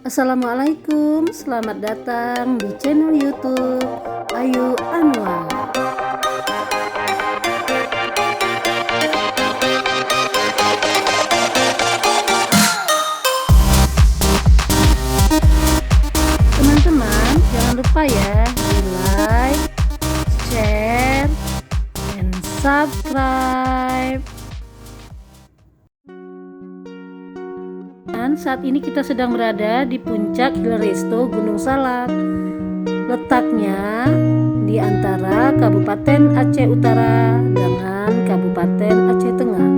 Assalamualaikum, selamat datang di channel YouTube Ayu Anwar. Teman-teman, jangan lupa ya di like, share, and subscribe. Dan saat ini kita sedang berada di puncak Hill Resto Gunung Salak. Letaknya di antara Kabupaten Aceh Utara dengan Kabupaten Aceh Tengah.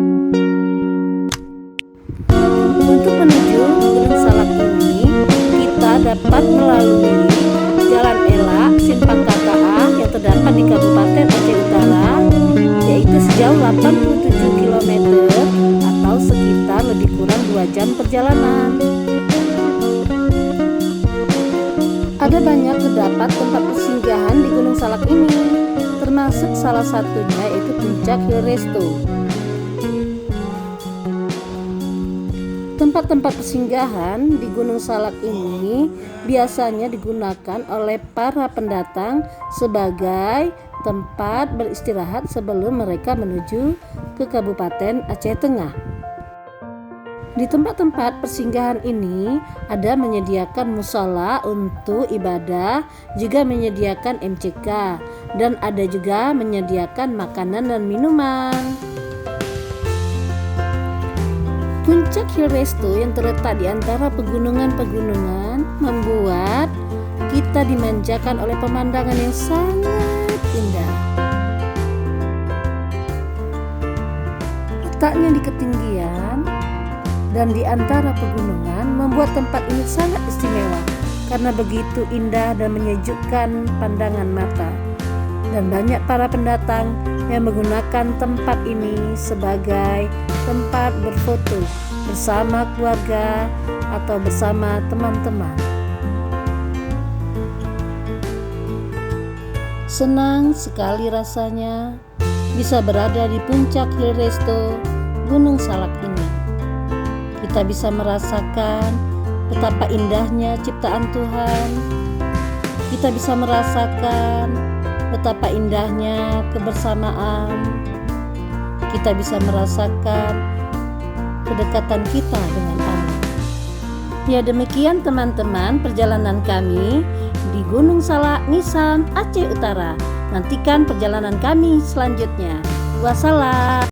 Untuk menuju Gunung Salak ini, kita dapat melalui Jalan Elak Simpang KKA yang terdapat di Kabupaten Aceh Utara, yaitu sejauh 87 km atau sekitar lebih kurang 2 jam perjalanan. Ada banyak terdapat tempat persinggahan di Gunung Salak ini, termasuk salah satunya yaitu puncak Hill Resto. Tempat-tempat persinggahan di Gunung Salak ini biasanya digunakan oleh para pendatang sebagai tempat beristirahat sebelum mereka menuju ke Kabupaten Aceh Tengah. Di tempat-tempat persinggahan ini ada menyediakan musala untuk ibadah, juga menyediakan MCK, dan ada juga menyediakan makanan dan minuman. Puncak Hill Resto yang terletak di antara pegunungan-pegunungan membuat kita dimanjakan oleh pemandangan yang sangat indah. Letaknya di ketinggian dan di antara pegunungan membuat tempat ini sangat istimewa karena begitu indah dan menyejukkan pandangan mata. Dan banyak para pendatang yang menggunakan tempat ini sebagai tempat berfoto bersama keluarga atau bersama teman-teman. Senang sekali rasanya bisa berada di puncak Hill Resto Gunung Salak ini. Kita bisa merasakan betapa indahnya ciptaan Tuhan. Kita bisa merasakan betapa indahnya kebersamaan. Kita bisa merasakan kedekatan kita dengan Allah. Ya, demikian teman-teman perjalanan kami di Gunung Salak, Nisam, Aceh Utara. Nantikan perjalanan kami selanjutnya. Wassalam.